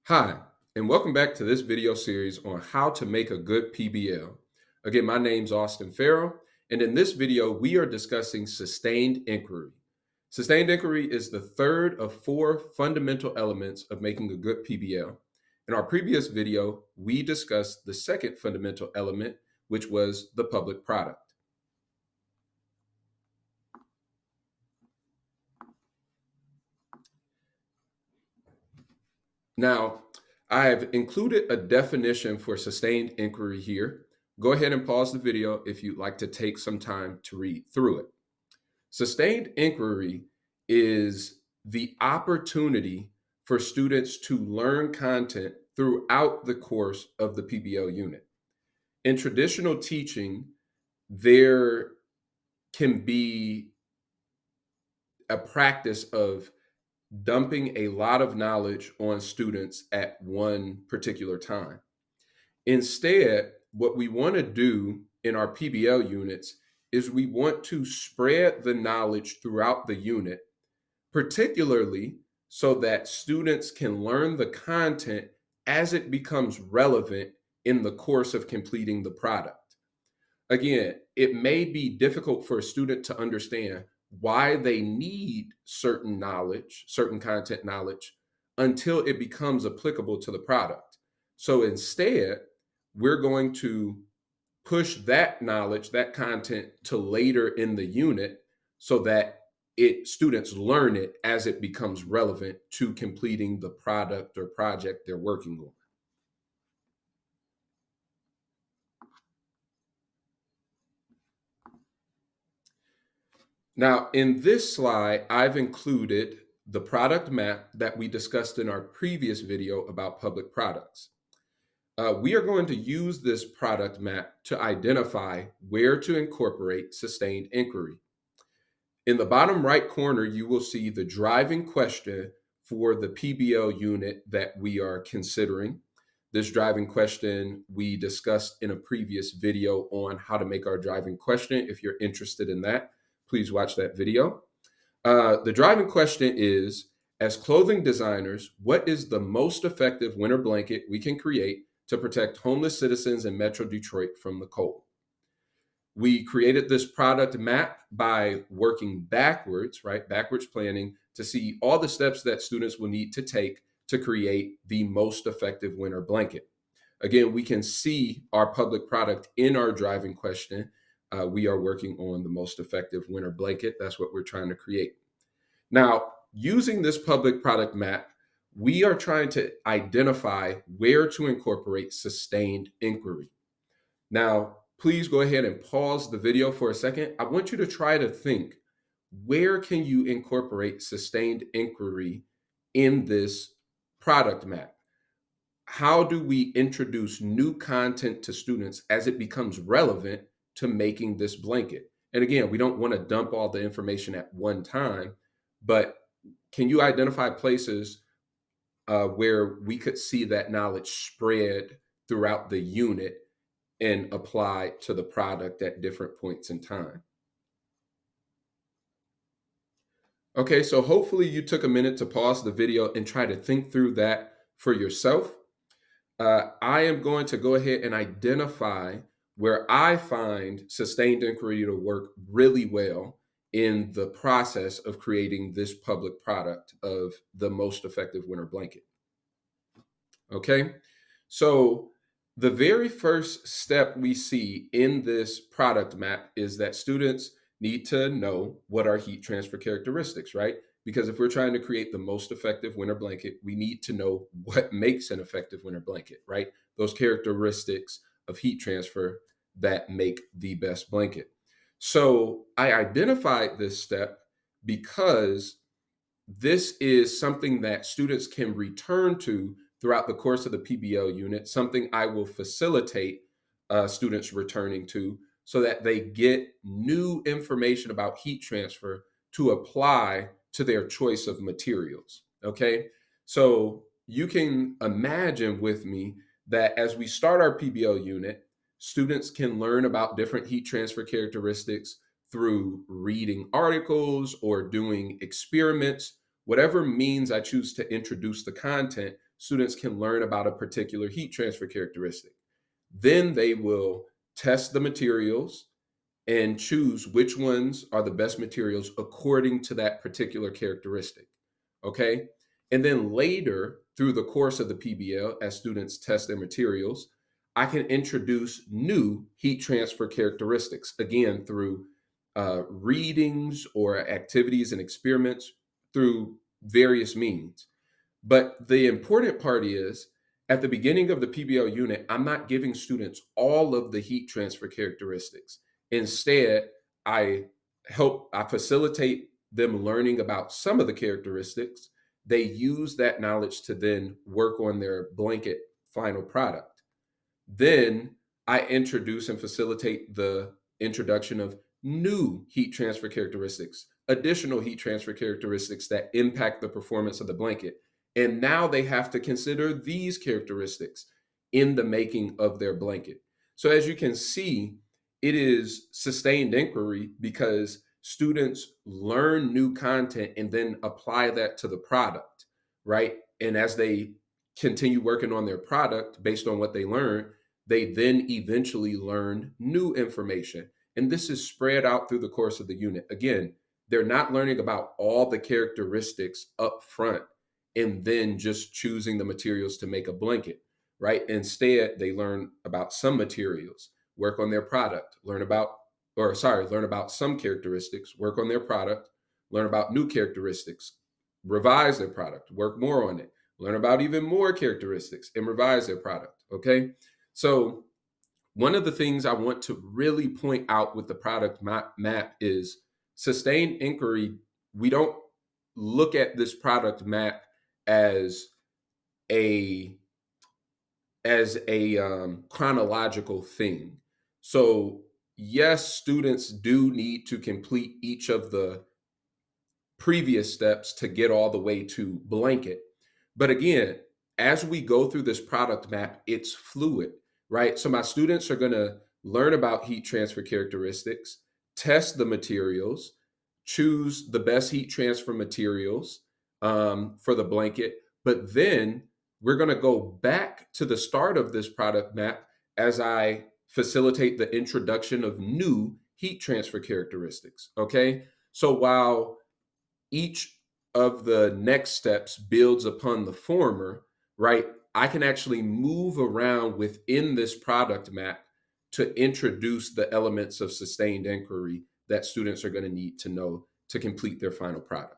Hi, and welcome back to this video series on how to make a good PBL. Again, my name's Austin Farrell, and in this video, we are discussing sustained inquiry. Sustained inquiry is the third of four fundamental elements of making a good PBL. In our previous video, we discussed the second fundamental element, which was the public product. Now, I've included a definition for sustained inquiry here. Go ahead and pause the video if you'd like to take some time to read through it. Sustained inquiry is the opportunity for students to learn content throughout the course of the PBL unit. In traditional teaching, there can be a practice of dumping a lot of knowledge on students at one particular time. Instead, what we want to do in our PBL units is we want to spread the knowledge throughout the unit, particularly so that students can learn the content as it becomes relevant in the course of completing the product. Again, it may be difficult for a student to understand why they need certain knowledge, certain content knowledge, until it becomes applicable to the product. So instead, we're going to push that knowledge, that content to later in the unit so that students learn it as it becomes relevant to completing the product or project they're working on. Now, in this slide, I've included the product map that we discussed in our previous video about public products. We are going to use this product map to identify where to incorporate sustained inquiry. In the bottom right corner, you will see the driving question for the PBL unit that we are considering. This driving question we discussed in a previous video on how to make our driving question. If you're interested in that, please watch that video. The driving question is, as clothing designers, what is the most effective winter blanket we can create to protect homeless citizens in Metro Detroit from the cold? We created this product map by working backwards, right? Backwards planning to see all the steps that students will need to take to create the most effective winter blanket. Again, we can see our public product in our driving question. We are working on the most effective winter blanket. That's what we're trying to create. Now, using this public product map, we are trying to identify where to incorporate sustained inquiry. Now, please go ahead and pause the video for a second. I want you to try to think, where can you incorporate sustained inquiry in this product map? How do we introduce new content to students as it becomes relevant to making this blanket? And again, we don't want to dump all the information at one time, but can you identify places where we could see that knowledge spread throughout the unit and apply to the product at different points in time? Okay, so hopefully you took a minute to pause the video and try to think through that for yourself. I am going to go ahead and identify where I find sustained inquiry to work really well in the process of creating this public product of the most effective winter blanket. Okay, so the very first step we see in this product map is that students need to know what are heat transfer characteristics, right? Because if we're trying to create the most effective winter blanket, we need to know what makes an effective winter blanket, right? Those characteristics of heat transfer that make the best blanket. So I identified this step because this is something that students can return to throughout the course of the PBL unit, something I will facilitate students returning to so that they get new information about heat transfer to apply to their choice of materials. Okay, so you can imagine with me that as we start our PBL unit, students can learn about different heat transfer characteristics through reading articles or doing experiments whatever means I choose to introduce the content, students can learn about a particular heat transfer characteristic. Then they will test the materials and choose which ones are the best materials according to that particular characteristic. Okay. And then later, through the course of the PBL, as students test their materials, I can introduce new heat transfer characteristics, again, through readings or activities and experiments through various means. But the important part is at the beginning of the PBL unit, I'm not giving students all of the heat transfer characteristics. Instead, I facilitate them learning about some of the characteristics. They use that knowledge to then work on their blanket final product. Then I introduce and facilitate the introduction of new heat transfer characteristics, additional heat transfer characteristics that impact the performance of the blanket. And now they have to consider these characteristics in the making of their blanket. So as you can see, it is sustained inquiry because students learn new content and then apply that to the product, right? And as they continue working on their product based on what they learn, they then eventually learn new information. And this is spread out through the course of the unit. Again, they're not learning about all the characteristics up front and then just choosing the materials to make a blanket, right? Instead, they learn about some materials, work on their product, learn about some characteristics, work on their product, learn about new characteristics, revise their product, work more on it, learn about even more characteristics, and revise their product. Okay. So, one of the things I want to really point out with the product map is sustained inquiry. We don't look at this product map as a chronological thing. So yes, students do need to complete each of the previous steps to get all the way to blanket. But again, as we go through this product map, it's fluid, right? So my students are going to learn about heat transfer characteristics, test the materials, choose the best heat transfer materials for the blanket. But then we're going to go back to the start of this product map as I facilitate the introduction of new heat transfer characteristics. Okay. So while each of the next steps builds upon the former, right? I can actually move around within this product map to introduce the elements of sustained inquiry that students are going to need to know to complete their final product.